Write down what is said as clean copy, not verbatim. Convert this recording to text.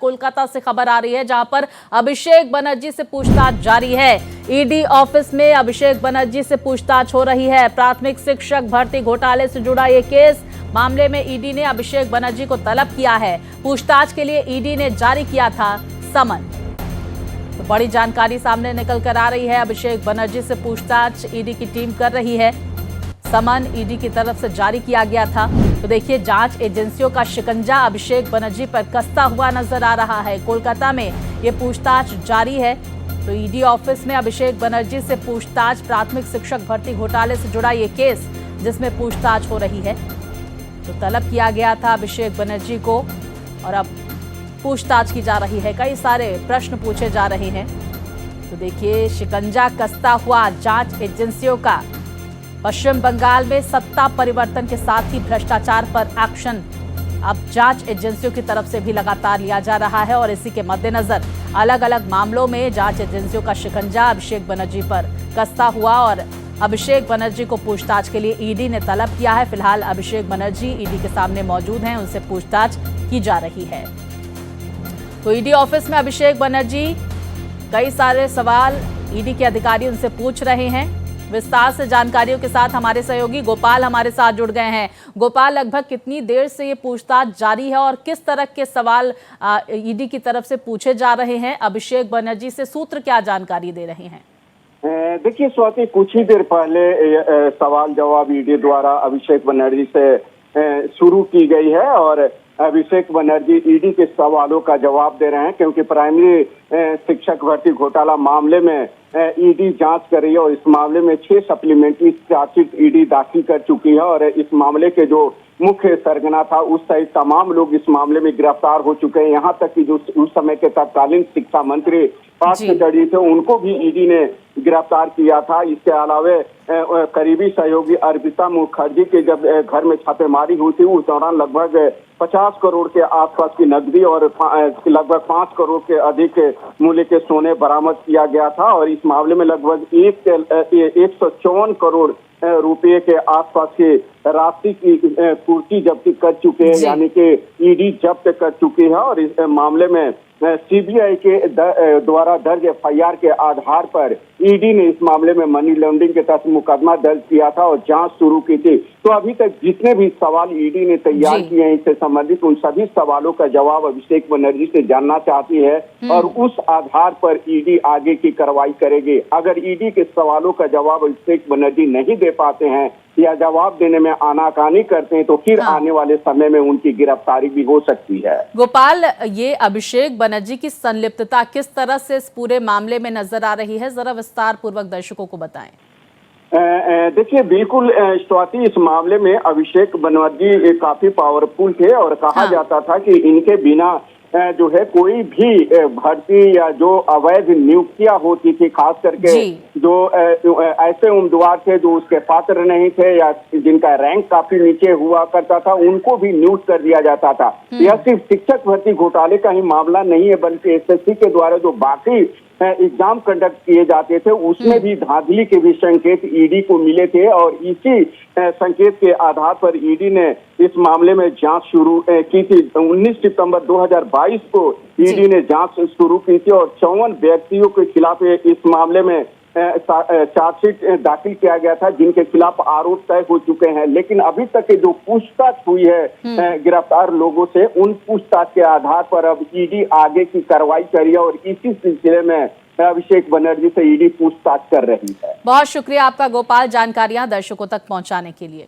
कोलकाता से खबर आ रही है, जहां पर अभिषेक बनर्जी से पूछताछ जारी है। ईडी ऑफिस में अभिषेक बनर्जी से पूछताछ हो रही है। प्राथमिक शिक्षक भर्ती घोटाले से जुड़ा ये केस, मामले में ईडी ने अभिषेक बनर्जी को तलब किया है। पूछताछ के लिए ईडी ने जारी किया था समन। तो बड़ी जानकारी सामने निकल कर आ रही है। अभिषेक बनर्जी से पूछताछ ईडी की टीम कर रही है। समन ईडी की तरफ से जारी किया गया था। तो देखिए, जांच एजेंसियों का शिकंजा अभिषेक बनर्जी पर कसता हुआ नजर आ रहा है। कोलकाता में ये पूछताछ जारी है। तो ईडी ऑफिस में अभिषेक बनर्जी से पूछताछ, प्राथमिक शिक्षक भर्ती घोटाले से जुड़ा ये केस जिसमें पूछताछ हो रही है। तो तलब किया गया था अभिषेक बनर्जी को और अब पूछताछ की जा रही है। कई सारे प्रश्न पूछे जा रहे हैं। तो देखिए, शिकंजा कसता हुआ जांच एजेंसियों का। पश्चिम बंगाल में सत्ता परिवर्तन के साथ ही भ्रष्टाचार पर एक्शन अब जांच एजेंसियों की तरफ से भी लगातार लिया जा रहा है और इसी के मद्देनजर अलग अलग मामलों में जांच एजेंसियों का शिकंजा अभिषेक बनर्जी पर कसता हुआ और अभिषेक बनर्जी को पूछताछ के लिए ईडी ने तलब किया है। फिलहाल अभिषेक बनर्जी ईडी के सामने मौजूद हैं, उनसे पूछताछ की जा रही है। तो ईडी ऑफिस में अभिषेक बनर्जी, कई सारे सवाल ईडी के अधिकारी उनसे पूछ रहे हैं। विस्तार से जानकारियों के साथ हमारे सहयोगी गोपाल हमारे साथ जुड़ गए हैं। गोपाल, लगभग कितनी देर से ये पूछताछ जारी है और किस तरह के सवाल ईडी की तरफ से पूछे जा रहे हैं? अभिषेक बनर्जी से सूत्र क्या जानकारी दे रहे हैं? देखिए स्वाति, कुछ ही देर पहले सवाल जवाब ईडी द्वारा अभिषेक बनर्जी से शुरू की गई है और अभिषेक बनर्जी ईडी के सवालों का जवाब दे रहे हैं, क्योंकि प्राइमरी शिक्षक भर्ती घोटाला मामले में ईडी जांच कर रही है और इस मामले में 6 सप्लीमेंट्री चार्जशीट ईडी दाखिल कर चुकी है और इस मामले के जो मुख्य सरगना था उस सहित तमाम लोग इस मामले में गिरफ्तार हो चुके हैं। यहाँ तक कि जो उस समय के तत्कालीन शिक्षा मंत्री पार्थ चटर्जी थे, उनको भी ईडी ने गिरफ्तार किया था। इसके अलावा करीबी सहयोगी अर्पिता मुखर्जी के जब घर में छापेमारी हुई थी, उस दौरान लगभग 50 करोड़ के आसपास की नकदी और लगभग 5 करोड़ के अधिक मूल्य के सोने बरामद किया गया था और इस मामले में लगभग 154 करोड़ रुपये के आसपास की राशि की पूर्ति जब्ती कर चुके हैं, यानी कि ईडी जब्त कर चुकी है। और इस मामले में सीबीआई के द्वारा दर्ज एफआईआर के आधार पर ईडी ने इस मामले में मनी लॉन्ड्रिंग के तहत मुकदमा दर्ज किया था और जांच शुरू की थी। तो अभी तक जितने भी सवाल ईडी ने तैयार किए हैं इससे संबंधित, उन सभी सवालों का जवाब अभिषेक बनर्जी से जानना चाहती है और उस आधार पर ईडी आगे की कार्रवाई करेगी। अगर ईडी के सवालों का जवाब अभिषेक बनर्जी नहीं दे पाते हैं या जवाब देने में आनाकानी करते हैं तो फिर आने वाले समय में उनकी गिरफ्तारी भी हो सकती है। गोपाल, ये अभिषेक बनर्जी की संलिप्तता किस तरह से इस पूरे मामले में नजर आ रही है, जरा विस्तार पूर्वक दर्शकों को बताएं। देखिए, बिल्कुल स्वाति, इस मामले में अभिषेक बनर्जी काफी पावरफुल थे और कहा जाता था कि इनके बिना जो है कोई भी भर्ती या जो अवैध नियुक्तियां होती थी, खास करके जो ऐसे उम्मीदवार थे जो उसके पात्र नहीं थे या जिनका रैंक काफी नीचे हुआ करता था, उनको भी नियुक्त कर दिया जाता था। यह सिर्फ शिक्षक भर्ती घोटाले का ही मामला नहीं है, बल्कि एसएससी के द्वारा जो बाकी एग्जाम कंडक्ट किए जाते थे उसमें भी धांधली के भी संकेत ईडी को मिले थे और इसी संकेत के आधार पर ईडी ने इस मामले में जांच शुरू की थी। 19 सितंबर 2022 को ईडी ने जांच शुरू की थी और 54 व्यक्तियों के खिलाफ इस मामले में चार्जशीट दाखिल किया गया था, जिनके खिलाफ आरोप तय हो चुके हैं। लेकिन अभी तक जो पूछताछ हुई है गिरफ्तार लोगों से, उन पूछताछ के आधार पर अब ईडी आगे की कार्रवाई करी है और इसी सिलसिले में अभिषेक बनर्जी से ईडी पूछताछ कर रही है। बहुत शुक्रिया आपका गोपाल, जानकारियां दर्शकों तक पहुंचाने के लिए।